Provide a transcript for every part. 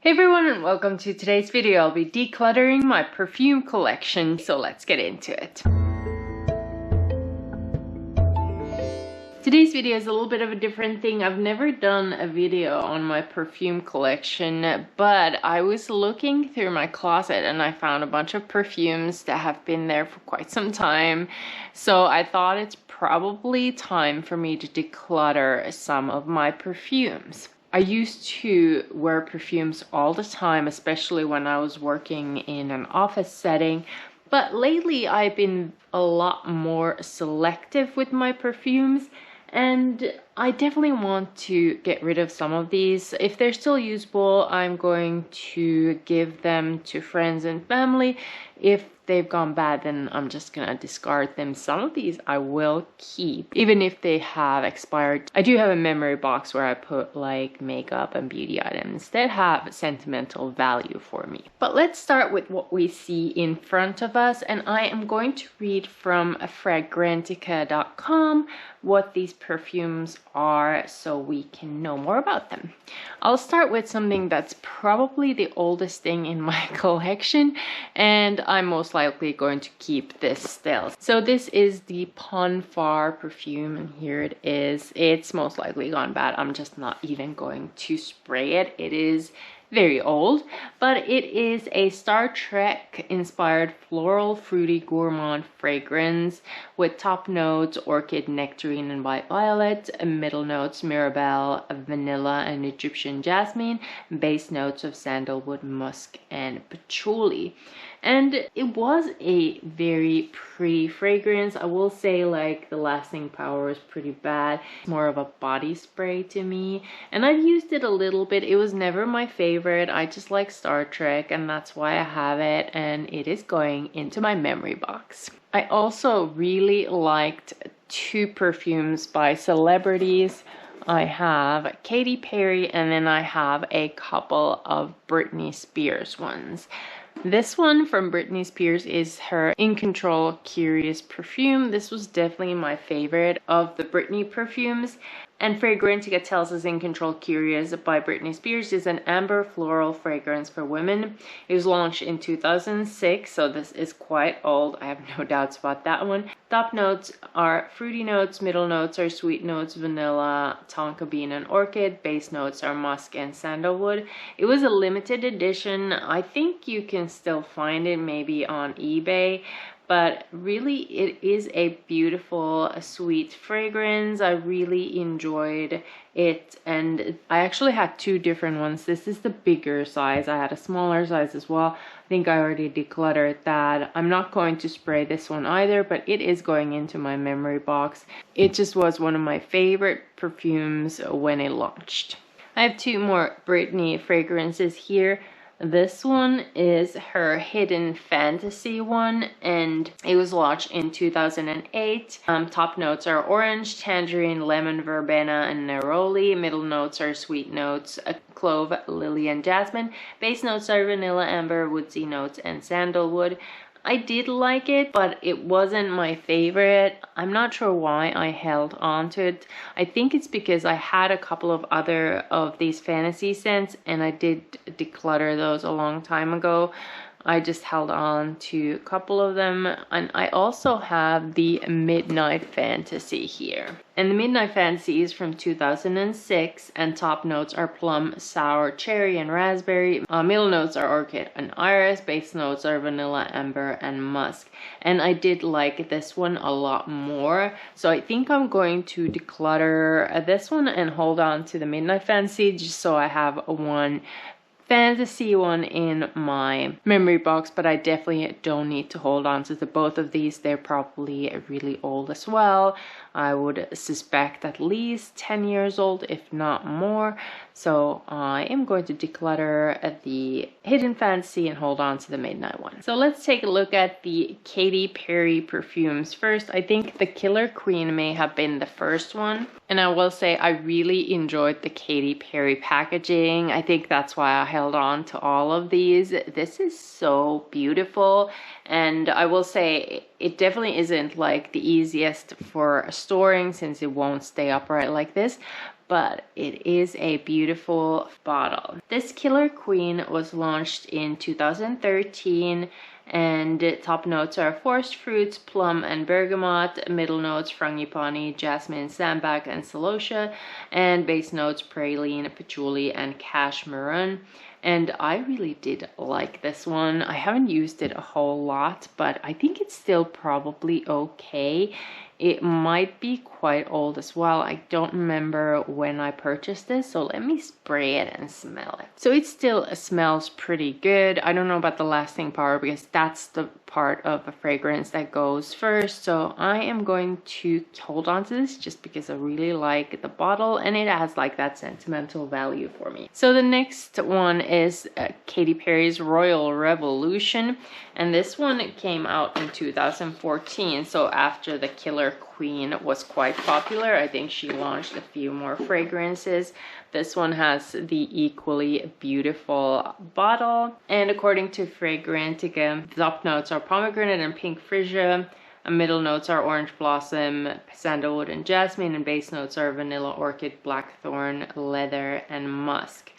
Hey everyone, and welcome to today's video. I'll be decluttering my perfume collection, so let's get into it. Today's video is a little bit of a different thing. I've never done a video on my perfume collection, but I was looking through my closet and I found a bunch of perfumes that have been there for quite some time. So I thought it's probably time for me to declutter some of my perfumes. I used to wear perfumes all the time, especially when I was working in an office setting. But lately I've been a lot more selective with my perfumes, and I definitely want to get rid of some of these. If they're still usable, I'm going to give them to friends and family. If they've gone bad, then I'm just gonna discard them. Some of these I will keep, even if they have expired. I do have a memory box where I put like makeup and beauty items that have sentimental value for me. But let's start with what we see in front of us, and I am going to read from fragrantica.com what these perfumes are so we can know more about them. I'll start with something that's probably the oldest thing in my collection, and I'm most likely going to keep this still. So this is the Ponfar perfume, and here it is. It's most likely gone bad. I'm just not even going to spray it. It is very old, but it is a Star Trek inspired floral fruity gourmand fragrance with top notes orchid, nectarine, and white violet, middle notes mirabelle, vanilla, and Egyptian jasmine, base notes of sandalwood, musk, and patchouli. And it was a very pretty fragrance. I will say, like, the lasting power is pretty bad. It's more of a body spray to me, and I've used it a little bit. It was never my favorite. I just like Star Trek, and that's why I have it, and it is going into my memory box. I also really liked two perfumes by celebrities. I have Katy Perry, and then I have a couple of Britney Spears ones. This one from Britney Spears is her In Control Curious perfume. This was definitely my favorite of the Britney perfumes. And Fragrantica tells us In Control Curious by Britney Spears is an amber floral fragrance for women. It was launched in 2006, so this is quite old. I have no doubts about that one. Top notes are fruity notes, middle notes are sweet notes, vanilla, tonka bean, and orchid. Base notes are musk and sandalwood. It was a limited edition. I think you can still find it maybe on eBay. But really, it is a beautiful, sweet fragrance. I really enjoyed it, and I actually had two different ones. This is the bigger size. I had a smaller size as well. I think I already decluttered that. I'm not going to spray this one either, but it is going into my memory box. It just was one of my favorite perfumes when it launched. I have two more Britney fragrances here. This one is her Hidden Fantasy one, and it was launched in 2008. Top notes are orange, tangerine, lemon, verbena, and neroli. Middle notes are sweet notes, clove, lily, and jasmine. Base notes are vanilla, amber, woodsy notes, and sandalwood. I did like it, but it wasn't my favorite. I'm not sure why I held on to it. I think it's because I had a couple of other of these fantasy scents, and I did declutter those a long time ago. I just held on to a couple of them, and I also have the Midnight Fantasy here. And the Midnight Fantasy is from 2006, and top notes are plum, sour, cherry, and raspberry. Middle notes are orchid and iris. Base notes are vanilla, amber, and musk. And I did like this one a lot more, so I think I'm going to declutter this one and hold on to the Midnight Fantasy just so I have one fantasy one in my memory box. But I definitely don't need to hold on to both of these. They're probably really old as well. I would suspect at least 10 years old, if not more. So I am going to declutter the Hidden Fantasy and hold on to the Midnight one. So let's take a look at the Katy Perry perfumes first. I think the Killer Queen may have been the first one. And I will say I really enjoyed the Katy Perry packaging. I think that's why I held on to all of these. This is so beautiful. And I will say it definitely isn't like the easiest for storing since it won't stay upright like this. but it is a beautiful bottle. This Killer Queen was launched in 2013, and top notes are forest fruits, plum and bergamot, middle notes frangipani, jasmine, sambac and celosia, and base notes praline, patchouli and cashmere. And I really did like this one. I haven't used it a whole lot, but I think it's still probably okay. It might be quite old as well. I don't remember when I purchased this, so let me spray it and smell it. So it still smells pretty good. I don't know about the lasting power because that's the part of the fragrance that goes first. So I am going to hold on to this just because I really like the bottle and it has like that sentimental value for me. So the next one is Katy Perry's Royal Revolution, and this one came out in 2014. So after the Killer Queen was quite popular, I think she launched a few more fragrances. This one has the equally beautiful bottle, and according to Fragrantica, the top notes are pomegranate and pink freesia, middle notes are orange blossom, sandalwood and jasmine, and base notes are vanilla, orchid, blackthorn, leather and musk.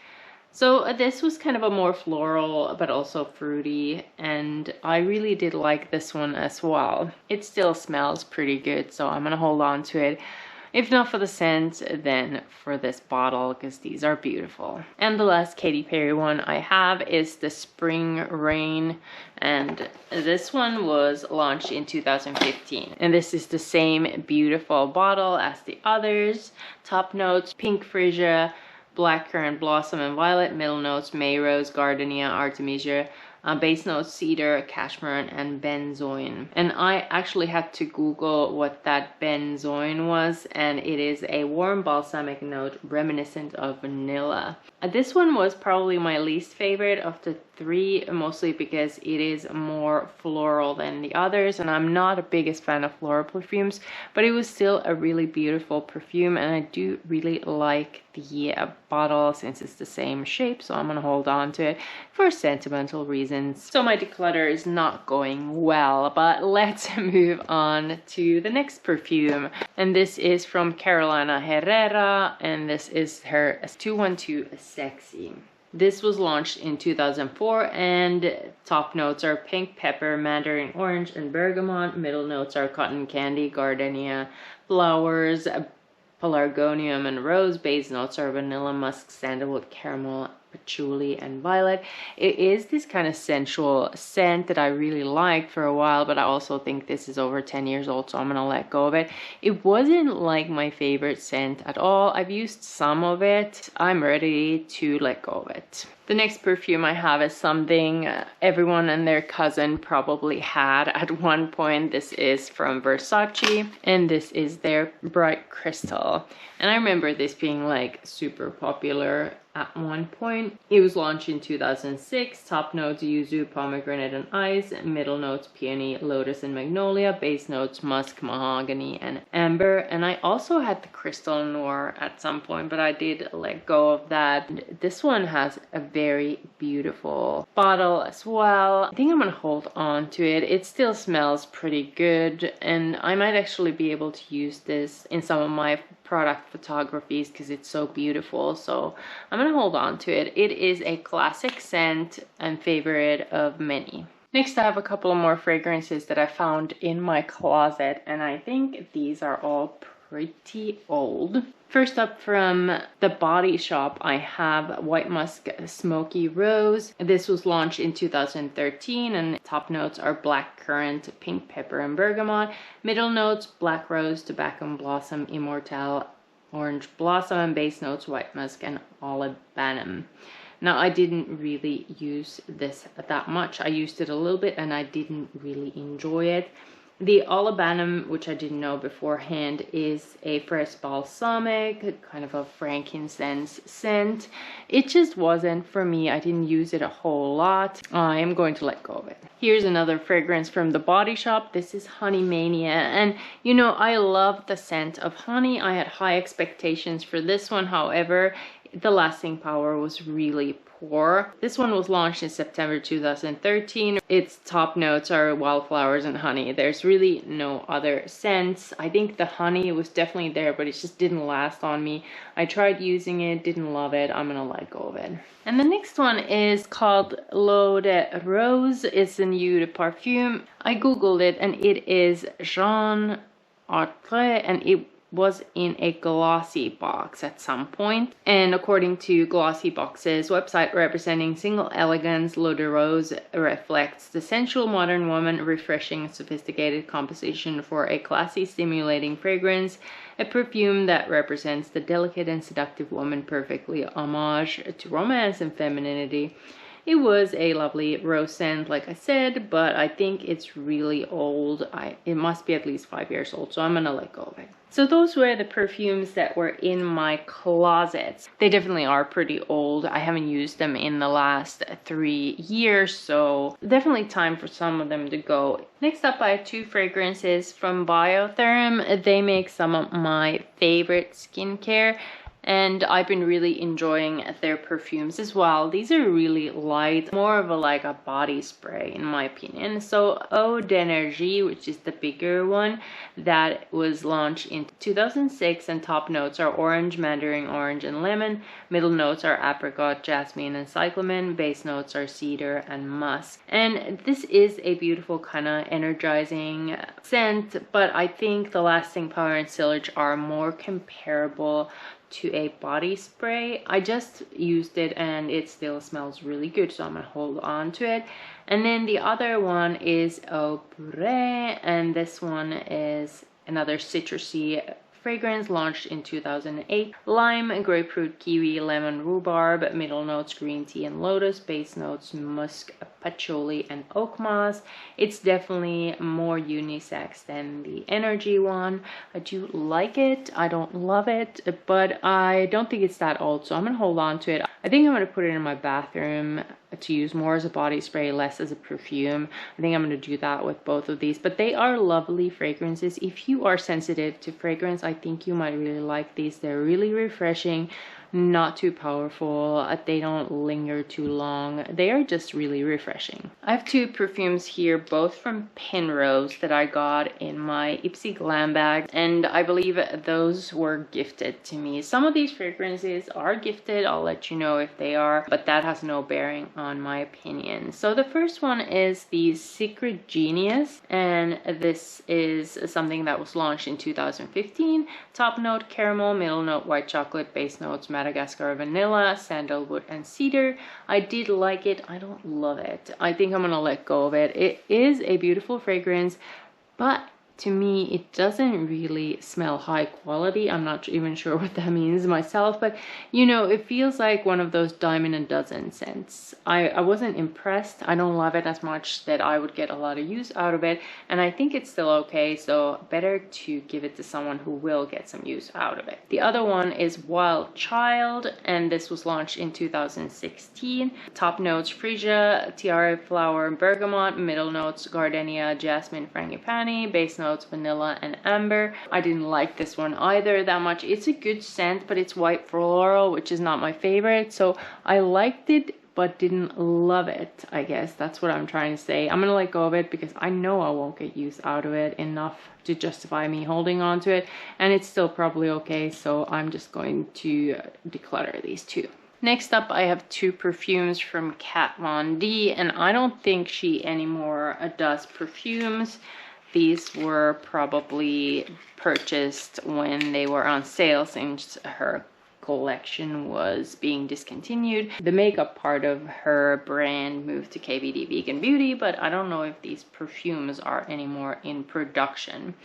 So this was kind of a more floral but also fruity, and I really did like this one as well. It still smells pretty good, so I'm gonna hold on to it. If not for the scent, then for this bottle, because these are beautiful. And the last Katy Perry one I have is the Spring Rain, and this one was launched in 2015. And this is the same beautiful bottle as the others. Top notes, pink freesia, blackcurrant blossom and violet, middle notes May rose, gardenia, artemisia, base notes cedar, cashmere and benzoin. And I actually had to Google what that benzoin was, and it is a warm balsamic note reminiscent of vanilla. This one was probably my least favorite of the three, mostly because it is more floral than the others, and I'm not the biggest fan of floral perfumes, but it was still a really beautiful perfume, and I do really like the bottle since it's the same shape, so I'm gonna hold on to it for sentimental reasons. So my declutter is not going well, but let's move on to the next perfume, and this is from Carolina Herrera, and this is her 212 Sexy. This was launched in 2004, and top notes are pink pepper, mandarin orange and bergamot. Middle notes are cotton candy, gardenia, flowers, pelargonium and rose. Base notes are vanilla, musk, sandalwood, caramel, patchouli and violet. It is this kind of sensual scent that I really liked for a while, but I also think this is over 10 years old, so I'm gonna let go of it. It wasn't like my favorite scent at all. I've used some of it. I'm ready to let go of it. The next perfume I have is something everyone and their cousin probably had at one point. This is from Versace, and this is their Bright Crystal. And I remember this being like super popular at one point. It was launched in 2006. Top notes yuzu, pomegranate and ice. Middle notes peony, lotus and magnolia. Base notes musk, mahogany and amber. And I also had the Crystal Noir at some point, but I did let go of that. This one has a very beautiful bottle as well. I think I'm gonna hold on to it. It still smells pretty good, and I might actually be able to use this in some of my product photographies because it's so beautiful, so I'm gonna hold on to it. It is a classic scent and favorite of many. Next, I have a couple of more fragrances that I found in my closet, and I think these are all pretty old. First up, from the Body Shop, I have White Musk Smoky Rose. This was launched in 2013, and top notes are blackcurrant, pink pepper and bergamot. Middle notes black rose, tobacco blossom, immortelle, orange blossom, and base notes white musk and olibanum. Now, I didn't really use this that much. I used it a little bit and I didn't really enjoy it. The olibanum, which I didn't know beforehand, is a fresh balsamic, kind of a frankincense scent. It just wasn't for me. I didn't use it a whole lot. I am going to let go of it. Here's another fragrance from the Body Shop. This is Honey Mania, and you know, I love the scent of honey. I had high expectations for this one. However, the lasting power was really poor. This one was launched in September 2013. Its top notes are wildflowers and honey. There's really no other scents. I think the honey was definitely there, but it just didn't last on me. I tried using it, didn't love it. I'm gonna let go of it. And the next one is called L'Eau de Rose. It's a new perfume. I googled it and it is Jean Artre, and it was in a glossy box at some point. And according to Glossy Box's website representing single elegance, L'Eau de Rose reflects the sensual modern woman, refreshing and sophisticated composition for a classy, stimulating fragrance, a perfume that represents the delicate and seductive woman, perfectly homage to romance and femininity. It was a lovely rose scent, like I said, but I think it's really old. It must be at least 5 years old, so I'm gonna let go of it. So those were the perfumes that were in my closets. They definitely are pretty old. I haven't used them in the last 3 years, so definitely time for some of them to go. Next up, I have 2 fragrances from Biotherm. They make some of my favorite skincare, and I've been really enjoying their perfumes as well. These are really light, more of like a body spray in my opinion. So Eau d'Energie, which is the bigger one, that was launched in 2006, and top notes are orange, mandarin orange, and lemon. Middle notes are apricot, jasmine, and cyclamen. Base notes are cedar and musk. And this is a beautiful kind of energizing scent, but I think the lasting power and sillage are more comparable to a body spray. I just used it and it still smells really good, so I'm gonna hold on to it. And then the other one is Eau Purée, and this one is another citrusy fragrance launched in 2008. Lime, grapefruit, kiwi, lemon, rhubarb. Middle notes green tea and lotus. Base notes musk, patchouli, and oak moss. It's definitely more unisex than the Energy one. I do like it. I don't love it, but I don't think it's that old, so I'm gonna hold on to it. I think I'm gonna put it in my bathroom to use more as a body spray, less as a perfume. I think I'm going to do that with both of these, but they are lovely fragrances. If you are sensitive to fragrance, I think you might really like these. They're really refreshing, not too powerful. They don't linger too long. They are just really refreshing. I have 2 perfumes here, both from Pinrose, that I got in my Ipsy Glam bag, and I believe those were gifted to me. Some of these fragrances are gifted. I'll let you know if they are, but that has no bearing on my opinion. So the first one is the Secret Genius, and this is something that was launched in 2015. Top note caramel, middle note white chocolate, base notes Madagascar vanilla, sandalwood, and cedar. I did like it. I don't love it. I think I'm gonna let go of it. It is a beautiful fragrance, but to me it doesn't really smell high quality. I'm not even sure what that means myself, but you know, it feels like one of those dime in a dozen scents. I wasn't impressed. I don't love it as much that I would get a lot of use out of it, and I think it's still okay, so better to give it to someone who will get some use out of it. The other one is Wild Child, and this was launched in 2016. Top notes freesia, tiara flower, bergamot. Middle notes gardenia, jasmine, frangipani. Base notes vanilla and amber. I didn't like this one either that much. It's a good scent, but it's white floral, which is not my favorite, so I liked it but didn't love it. I guess that's what I'm trying to say. I'm gonna let go of it because I know I won't get use out of it enough to justify me holding on to it, and it's still probably okay, so I'm just going to declutter these 2. Next up, I have 2 perfumes from Kat Von D, and I don't think she anymore does perfumes. These were probably purchased when they were on sale, since her collection was being discontinued. The makeup part of her brand moved to KVD Vegan Beauty, but I don't know if these perfumes are anymore in production.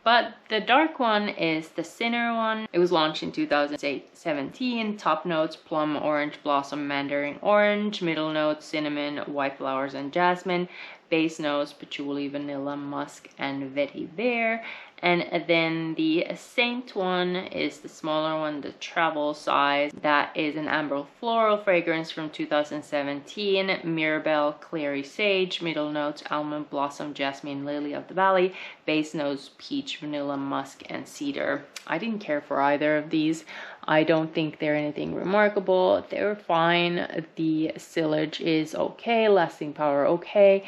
But the dark one is the Sinner one. It was launched in 2017. Top notes plum, orange blossom, mandarin orange. Middle notes cinnamon, white flowers, and jasmine. Base notes patchouli, vanilla, musk, and vetiver. And then the Saint one is the smaller one, the travel size. That is an amber floral fragrance from 2017. Mirabelle Clary Sage. Middle notes almond blossom, jasmine, lily of the valley. Base notes peach, vanilla, musk, and cedar. I didn't care for either of these. I don't think they're anything remarkable. They're fine. The sillage is okay, lasting power okay,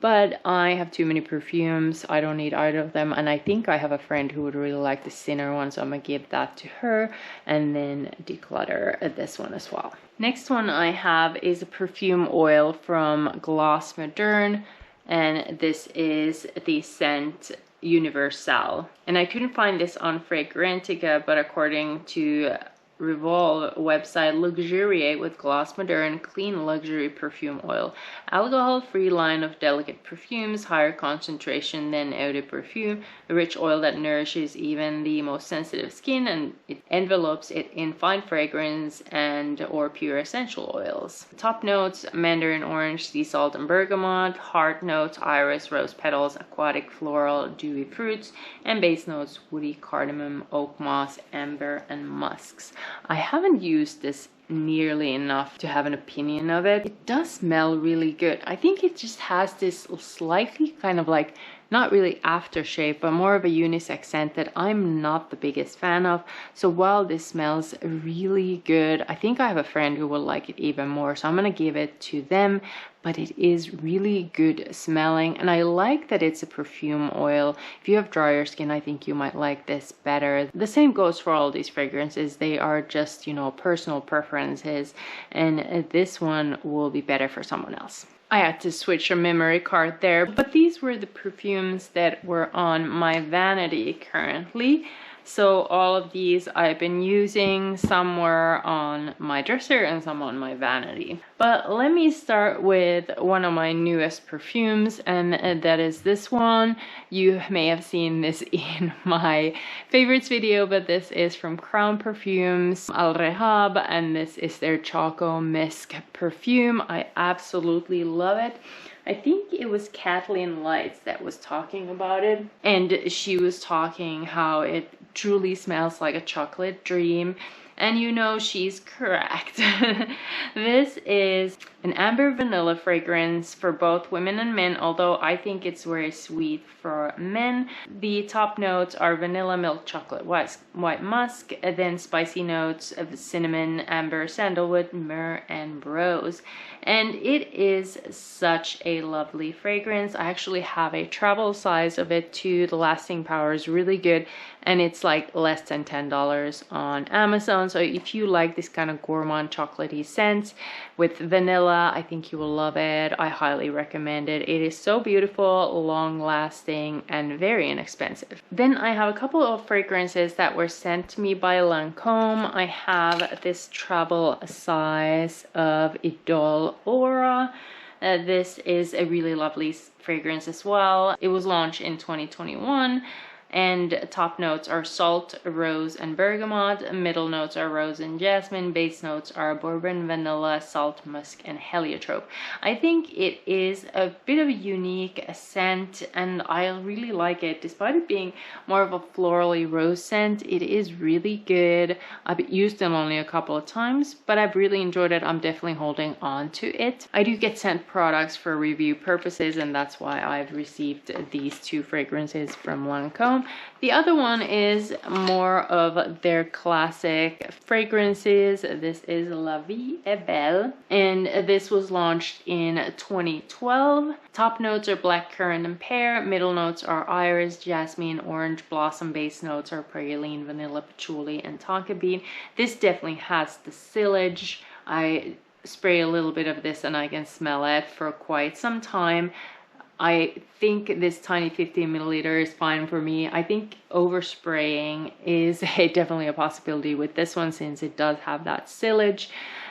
but I have too many perfumes. I don't need either of them, and I think I have a friend who would really like the Sinner one, so I'm gonna give that to her and then declutter this one as well. Next one I have is a perfume oil from Gloss Moderne, and this is the scent Universal. And I couldn't find this on Fragrantica, but according to Revolve website, luxuriate with Gloss Moderne clean luxury perfume oil, alcohol-free line of delicate perfumes, higher concentration than eau de parfum, a rich oil that nourishes even the most sensitive skin, and it envelopes it in fine fragrance and or pure essential oils. Top notes: mandarin orange, sea salt and bergamot. Heart notes: iris, rose petals, aquatic, floral, dewy fruits, and base notes: woody, cardamom, oak moss, amber, and musks. I haven't used this nearly enough to have an opinion of it. It does smell really good. I think it just has this slightly kind of like, not really aftershave, but more of a unisex scent that I'm not the biggest fan of. So while this smells really good, I think I have a friend who will like it even more, so I'm gonna give it to them. But it is really good smelling, and I like that it's a perfume oil. If you have drier skin, I think you might like this better. The same goes for all these fragrances. They are just, you know, personal preferences, and this one will be better for someone else. I had to switch a memory card there, but these were the perfumes that were on my vanity currently. So all of these I've been using, some were on my dresser and some on my vanity. But let me start with one of my newest perfumes, and that is this one. You may have seen this in my favorites video, but this is from Crown Perfumes, Al Rehab, and this is their Choco Misk perfume. I absolutely love it. I think it was Kathleen Lights that was talking about it, and she was talking how it truly smells like a chocolate dream, and you know she's correct. This is an amber vanilla fragrance for both women and men, although I think it's very sweet for men. The top notes are vanilla, milk chocolate, white musk, and then spicy notes of cinnamon, amber, sandalwood, myrrh, and rose. And it is such a lovely fragrance. I actually have a travel size of it too. The lasting power is really good, and it's like less than $10 on Amazon. So if you like this kind of gourmand chocolatey scents with vanilla, I think you will love it. I highly recommend it. It is so beautiful, long lasting, and very inexpensive. Then I have a couple of fragrances that were sent to me by Lancome. I have this travel size of Idole Aura. This is a really lovely fragrance as well. It was launched in 2021. And top notes are salt, rose, and bergamot. Middle notes are rose and jasmine. Base notes are bourbon, vanilla, salt, musk, and heliotrope. I think it is a bit of a unique scent, and I really like it. Despite it being more of a florally rose scent, it is really good. I've used them only a couple of times, but I've really enjoyed it. I'm definitely holding on to it. I do get sent products for review purposes, and that's why I've received these two fragrances from Lancome. The other one is more of their classic fragrances. This is La Vie est Belle, and this was launched in 2012. Top notes are blackcurrant and pear. Middle notes are iris, jasmine, orange blossom. Base notes are praline, vanilla, patchouli, and tonka bean. This definitely has the sillage. I spray a little bit of this and I can smell it for quite some time. I think this tiny 15 milliliter is fine for me. I think overspraying is definitely a possibility with this one, since it does have that sillage.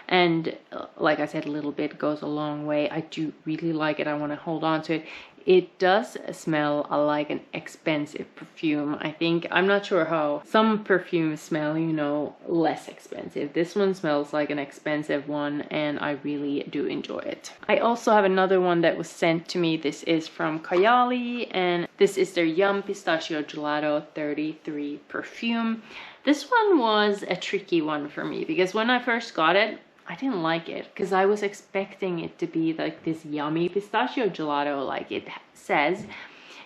And like I said, a little bit goes a long way. I do really like it. I want to hold on to it. It does smell like an expensive perfume. I think, I'm not sure how some perfumes smell, you know, less expensive. This one smells like an expensive one, and I really do enjoy it. I also have another one that was sent to me. This is from Kayali, and this is their Yum Pistachio Gelato 33 perfume. This one was a tricky one for me, because when I first got it, I didn't like it, because I was expecting it to be like this yummy pistachio gelato like it says,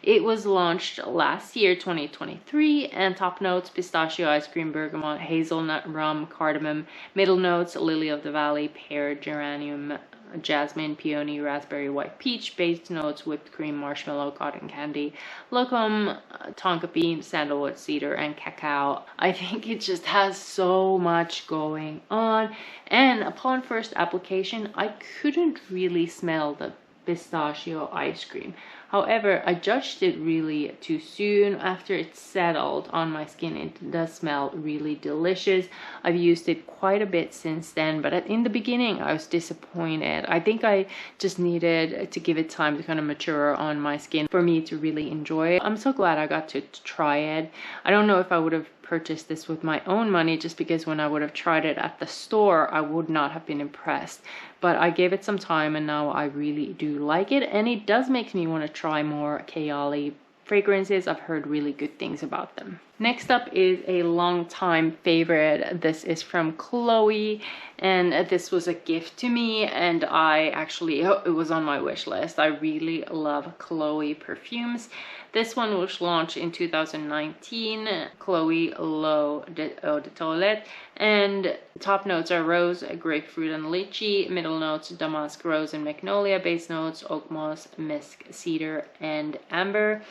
It was launched last year, 2023, and top notes: pistachio, ice cream, bergamot, hazelnut, rum, cardamom. Middle notes: lily of the valley, pear, geranium, jasmine, peony, raspberry, white peach. Base notes: whipped cream, marshmallow, cotton candy, locum, tonka bean, sandalwood, cedar, and cacao. I think it just has so much going on, and upon first application I couldn't really smell the pistachio ice cream. However, I judged it really too soon. After it settled on my skin, it does smell really delicious. I've used it quite a bit since then, but in the beginning I was disappointed. I think I just needed to give it time to kind of mature on my skin for me to really enjoy it. I'm so glad I got to try it. I don't know if I would have purchased this with my own money, just because when I would have tried it at the store I would not have been impressed, but I gave it some time and now I really do like it, and it does make me want to try more Kayali fragrances. I've heard really good things about them. Next up is a long time favorite. This is from Chloe, and this was a gift to me, and it was on my wish list. I really love Chloe perfumes. This one was launched in 2019, Chloe L'Eau de Toilette, and top notes are rose, grapefruit, and lychee. Middle notes: damask, rose, and magnolia. Base notes: oak moss, musk, cedar, and amber.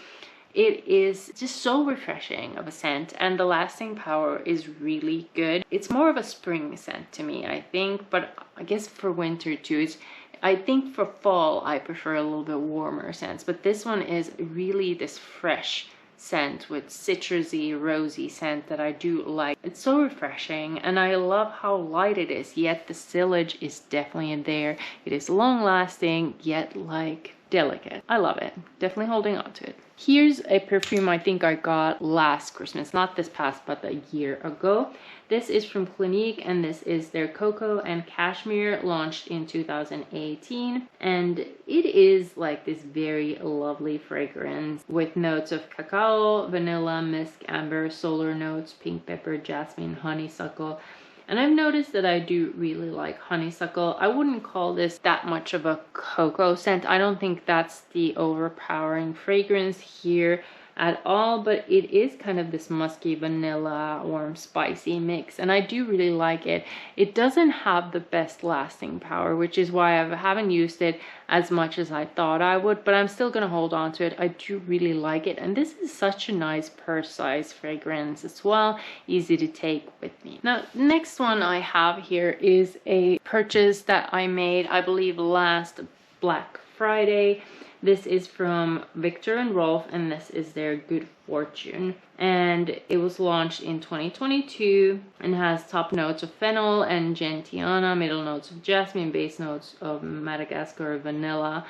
It is just so refreshing of a scent, and the lasting power is really good. It's more of a spring scent to me, I think, but I guess for winter too. I think for fall I prefer a little bit warmer scents, but this one is really this fresh scent with citrusy, rosy scent that I do like. It's so refreshing, and I love how light it is, yet the sillage is definitely in there. It is long lasting, yet like delicate. I love it. Definitely holding on to it. Here's a perfume I think I got last Christmas, not this past, but a year ago. This is from Clinique, and this is their Cocoa and Cashmere, launched in 2018. And it is like this very lovely fragrance with notes of cacao, vanilla, musk, amber, solar notes, pink pepper, jasmine, honeysuckle. And I've noticed that I do really like honeysuckle. I wouldn't call this that much of a cocoa scent. I don't think that's the overpowering fragrance here at all, but it is kind of this musky, vanilla, warm, spicy mix, and I do really like it. It doesn't have the best lasting power, which is why I haven't used it as much as I thought I would, but I'm still gonna hold on to it. I do really like it, and this is such a nice purse size fragrance as well, easy to take with me. Now, next one I have here is a purchase that I made, I believe, last Black Friday. This is from Viktor and Rolf, and this is their Good Fortune, and it was launched in 2022 and has top notes of fennel and gentiana, middle notes of jasmine, base notes of Madagascar vanilla.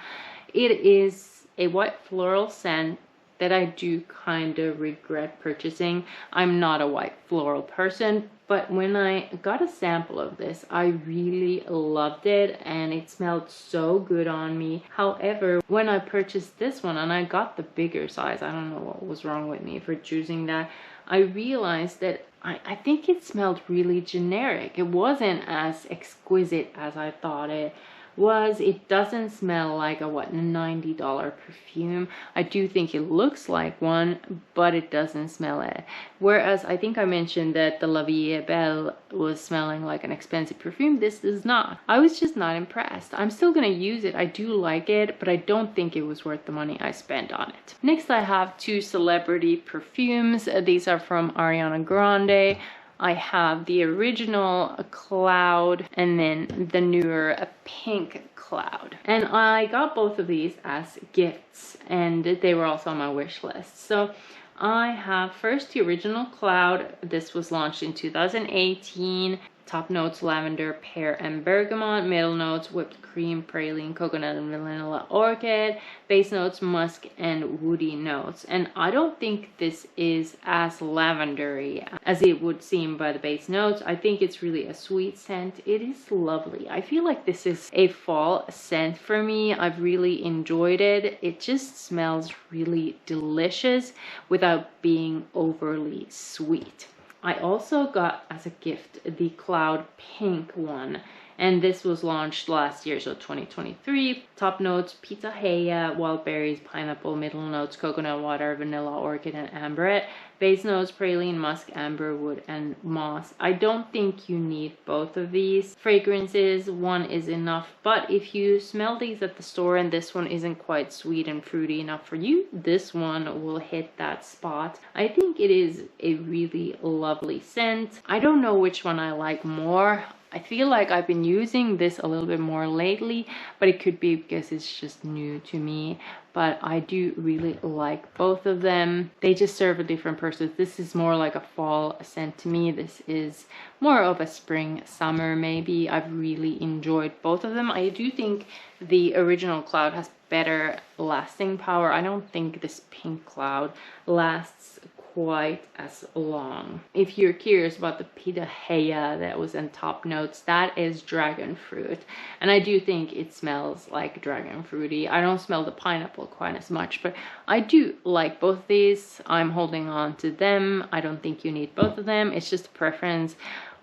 It is a white floral scent that I do kind of regret purchasing. I'm not a white floral person, but when I got a sample of this, I really loved it, and it smelled so good on me. However, when I purchased this one, and I got the bigger size, I don't know what was wrong with me for choosing that, I realized that I think it smelled really generic. It wasn't as exquisite as I thought it was. It doesn't smell like a $90 perfume. I do think it looks like one, but it doesn't smell it. Whereas I think I mentioned that the La Vie Belle was smelling like an expensive perfume. This is not. I was just not impressed. I'm still gonna use it. I do like it, but I don't think it was worth the money I spent on it. Next, I have two celebrity perfumes. These are from Ariana Grande. I have the original Cloud and then the newer Pink Cloud. And I got both of these as gifts, and they were also on my wish list. So I have first the original Cloud. This was launched in 2018. Top notes: lavender, pear, and bergamot. Middle notes: whipped cream, praline, coconut, and vanilla orchid. Base notes: musk and woody notes. And I don't think this is as lavendery as it would seem by the base notes. I think it's really a sweet scent. It is lovely. I feel like this is a fall scent for me. I've really enjoyed it. It just smells really delicious without being overly sweet. I also got as a gift the Cloud Pink one, and this was launched last year, so 2023. Top notes: pitahaya, wild berries, pineapple. Middle notes: coconut water, vanilla, orchid, and amberette. Base notes: praline, musk, amber wood, and moss. I don't think you need both of these fragrances. One is enough, but if you smell these at the store and this one isn't quite sweet and fruity enough for you, this one will hit that spot. I think it is a really lovely scent. I don't know which one I like more. I feel like I've been using this a little bit more lately, but it could be because it's just new to me. But I do really like both of them. They just serve a different purpose. This is more like a fall scent to me. This is more of a spring, summer maybe. I've really enjoyed both of them. I do think the original Cloud has better lasting power. I don't think this pink Cloud lasts quite as long. If you're curious about the pitahaya that was in top notes, that is dragon fruit, and I do think it smells like dragon fruity. I don't smell the pineapple quite as much, but I do like both these. I'm holding on to them. I don't think you need both of them. It's just a preference.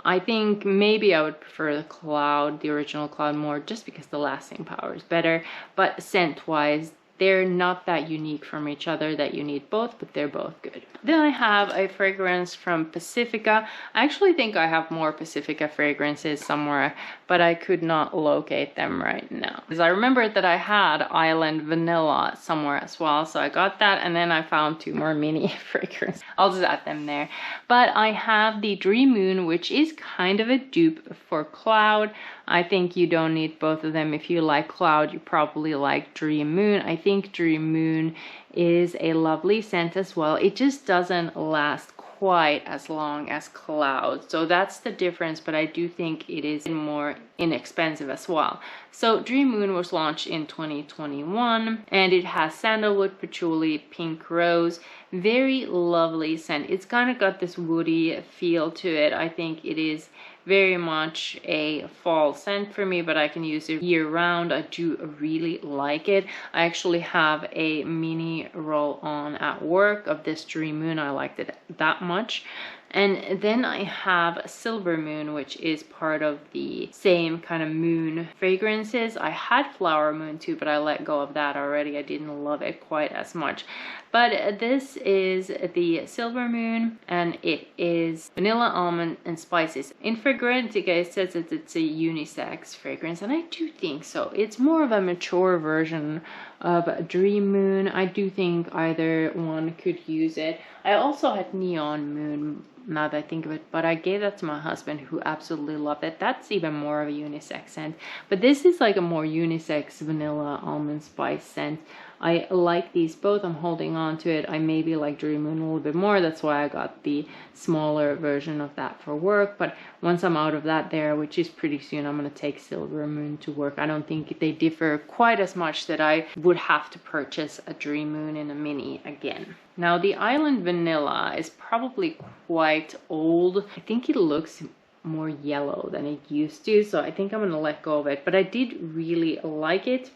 I think maybe I would prefer the Cloud, the original Cloud, more just because the lasting power is better, but scent wise they're not that unique from each other that you need both, but they're both good. Then I have a fragrance from Pacifica. I actually think I have more Pacifica fragrances somewhere, but I could not locate them right now. Because I remembered that I had Island Vanilla somewhere as well, so I got that, and then I found two more mini fragrances. I'll just add them there. But I have the Dream Moon, which is kind of a dupe for Cloud. I think you don't need both of them. If you like Cloud, you probably like Dream Moon. I think Dream Moon is a lovely scent as well. It just doesn't last quite as long as Cloud, so that's the difference, but I do think it is more inexpensive as well. So Dream Moon was launched in 2021, and it has sandalwood, patchouli, pink rose. Very lovely scent. It's kind of got this woody feel to it. I think it is very much a fall scent for me, but I can use it year round. I do really like it. I actually have a mini roll on at work of this Dream Moon. I liked it that much. And then I have Silver Moon, which is part of the same kind of moon fragrances. I had Flower Moon too, but I let go of that already. I didn't love it quite as much. But this is the Silver Moon, and it is vanilla, almond, and spices. In Fragrantica, it says that it's a unisex fragrance, and I do think so. It's more of a mature version of Dream Moon. I do think either one could use it. I also had Neon Moon, now that I think of it, but I gave that to my husband, who absolutely loved it. That's even more of a unisex scent, but this is like a more unisex vanilla almond spice scent. I like these both. I'm holding on to it. I maybe like Dream Moon a little bit more. That's why I got the smaller version of that for work. But once I'm out of that there, which is pretty soon, I'm going to take Silver Moon to work. I don't think they differ quite as much that I would have to purchase a Dream Moon in a mini again. Now the Island Vanilla is probably quite old. I think it looks more yellow than it used to, so I think I'm going to let go of it. But I did really like it.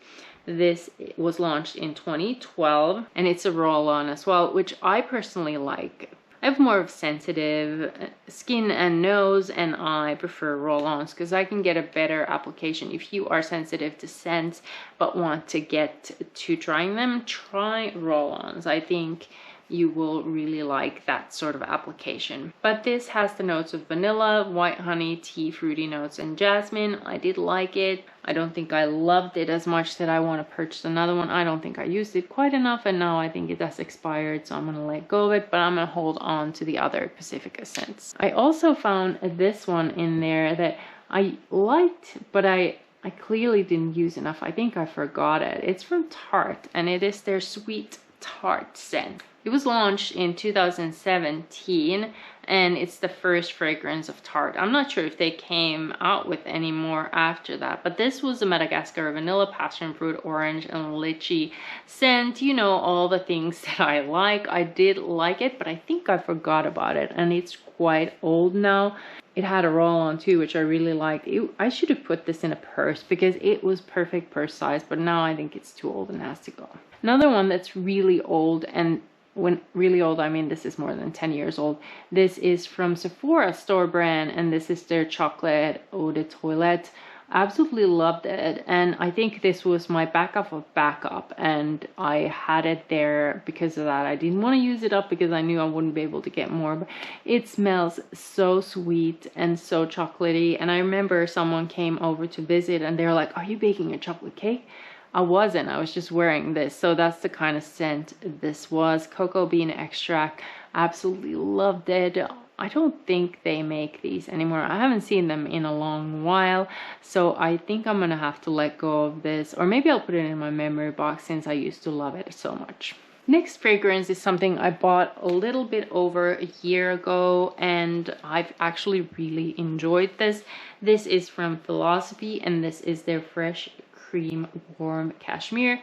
This was launched in 2012, and it's a roll-on as well, which I personally like. I have more of sensitive skin and nose, and I prefer roll-ons because I can get a better application. If you are sensitive to scents but want to get to trying them, try roll-ons. I think you will really like that sort of application. But this has the notes of vanilla, white honey, tea, fruity notes, and jasmine. I did like it. I don't think I loved it as much that I want to purchase another one. I don't think I used it quite enough, and now I think it has expired, so I'm going to let go of it, but I'm going to hold on to the other Pacifica scents. I also found this one in there that I liked, but I clearly didn't use enough. I think I forgot it. It's from Tarte, and it is their Sweet Tart scent. It was launched in 2017, and it's the first fragrance of Tarte. I'm not sure if they came out with any more after that, but this was a Madagascar vanilla, passion fruit, orange, and lychee scent. You know, all the things that I like. I did like it, but I think I forgot about it, and it's quite old now. It had a roll-on too, which I really liked. I should have put this in a purse because it was perfect purse size, but now I think it's too old and has to go. Another one that's really old, and when really old, I mean this is more than 10 years old. This is from Sephora store brand, and this is their chocolate eau de toilette. Absolutely loved it, and I think this was my backup of backup, and I had it there because of that. I didn't want to use it up because I knew I wouldn't be able to get more, but it smells so sweet and so chocolatey. And I remember someone came over to visit and they were like, "Are you baking a chocolate cake?" I wasn't. I was just wearing this. So that's the kind of scent this was. Cocoa bean extract. Absolutely loved it. I don't think they make these anymore. I haven't seen them in a long while. So I think I'm going to have to let go of this. Or maybe I'll put it in my memory box since I used to love it so much. Next fragrance is something I bought a little bit over a year ago, and I've actually really enjoyed this. This is from Philosophy, and this is their Fresh Cream Warm Cashmere.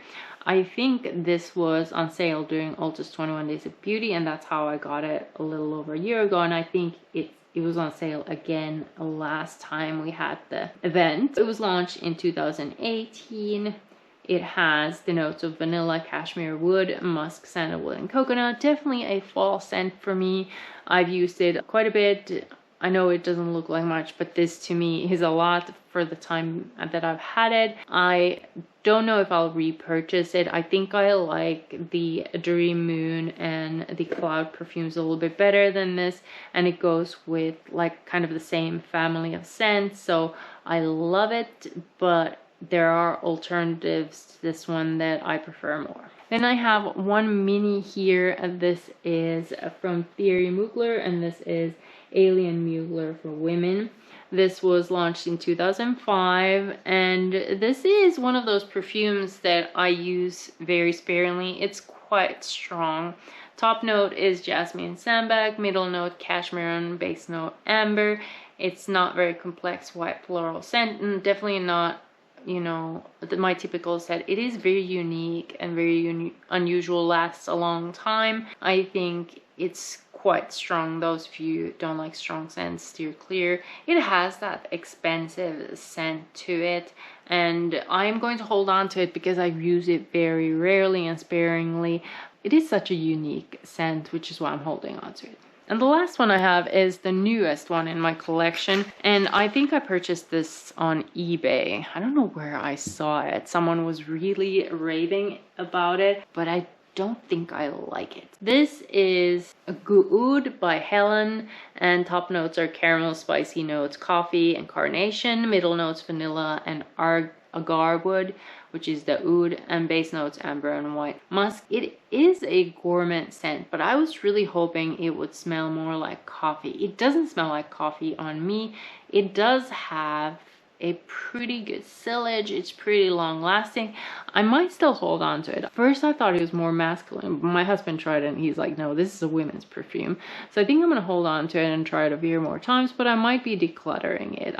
I think this was on sale during Ulta's 21 Days of Beauty, and that's how I got it a little over a year ago. And I think it was on sale again last time we had the event. It was launched in 2018. It has the notes of vanilla, cashmere wood, musk, sandalwood, and coconut. Definitely a fall scent for me. I've used it quite a bit. I know it doesn't look like much, but this to me is a lot for the time that I've had it. I don't know if I'll repurchase it. I think I like the Dream Moon and the Cloud perfumes a little bit better than this, and it goes with like kind of the same family of scents, so I love it, but there are alternatives to this one that I prefer more. Then I have one mini here. This is from Thierry Mugler, and this is Alien Mugler for women. This was launched in 2005, and this is one of those perfumes that I use very sparingly. It's quite strong. Top note is jasmine sandbag, middle note cashmere, and base note amber. It's not very complex white floral scent, and definitely not, you know, my typical scent. It is very unique and very unusual, lasts a long time. I think it's quite strong. Those of you who don't like strong scents, steer clear. It has that expensive scent to it, and I'm going to hold on to it because I use it very rarely and sparingly. It is such a unique scent, which is why I'm holding on to it. And the last one I have is the newest one in my collection, and I think I purchased this on eBay. I don't know where I saw it. Someone was really raving about it, but I don't think I like it. This is a Gourd by Helen, and top notes are caramel, spicy notes, coffee, and carnation. Middle notes vanilla and agar wood, which is the oud, and base notes amber and white musk. It is a gourmand scent, but I was really hoping it would smell more like coffee. It doesn't smell like coffee on me. It does have a pretty good sillage. It's pretty long lasting. I might still hold on to it. First I thought it was more masculine, but my husband tried it and he's like, no, this is a women's perfume. So I think I'm gonna hold on to it and try it a few more times, but I might be decluttering it.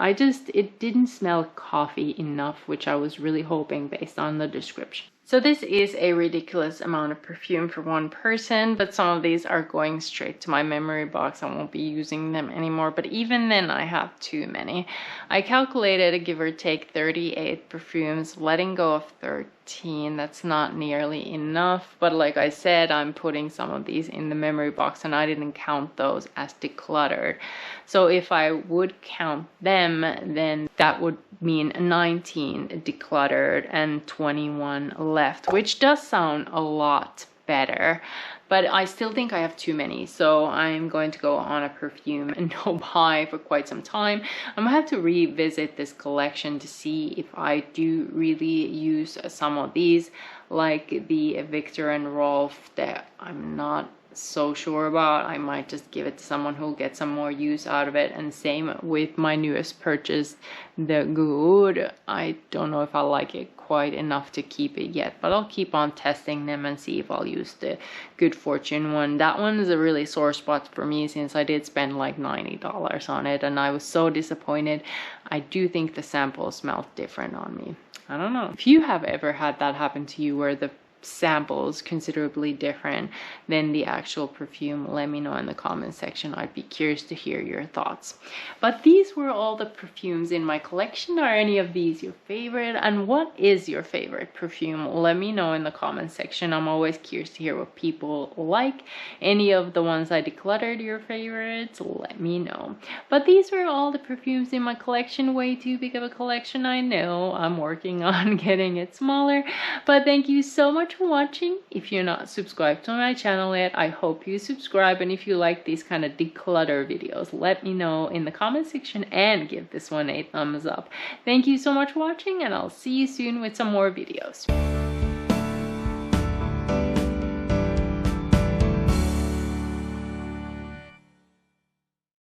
It didn't smell coffee enough, which I was really hoping based on the description. So this is a ridiculous amount of perfume for one person, but some of these are going straight to my memory box. I won't be using them anymore, but even then I have too many. I calculated, give or take, 38 perfumes, letting go of 13. That's not nearly enough, but like I said, I'm putting some of these in the memory box and I didn't count those as decluttered. So if I would count them, then that would mean 19 decluttered and 21 left, which does sound a lot better, but I still think I have too many, so I'm going to go on a perfume and no buy for quite some time. I'm gonna have to revisit this collection to see if I do really use some of these, like the Victor and Rolf, that I'm not so sure about. I might just give it to someone who'll get some more use out of it, and same with my newest purchase, the Gourd. I don't know if I like it quite enough to keep it yet, but I'll keep on testing them and see if I'll use the Good Fortune one. That one is a really sore spot for me since I did spend like $90 on it and I was so disappointed. I do think the sample smelled different on me. I don't know. If you have ever had that happen to you where the samples considerably different than the actual perfume, let me know in the comment section. I'd be curious to hear your thoughts. But these were all the perfumes in my collection. Are any of these your favorite, and what is your favorite perfume? Let me know in the comment section. I'm always curious to hear what people like. Any of the ones I decluttered your favorites, let me know. But these were all the perfumes in my collection. Way too big of a collection, I know. I'm working on getting it smaller, but thank you so much for watching. If you're not subscribed to my channel yet, I hope you subscribe, and if you like these kind of declutter videos, let me know in the comment section and give this one a thumbs up. Thank you so much for watching, and I'll see you soon with some more videos.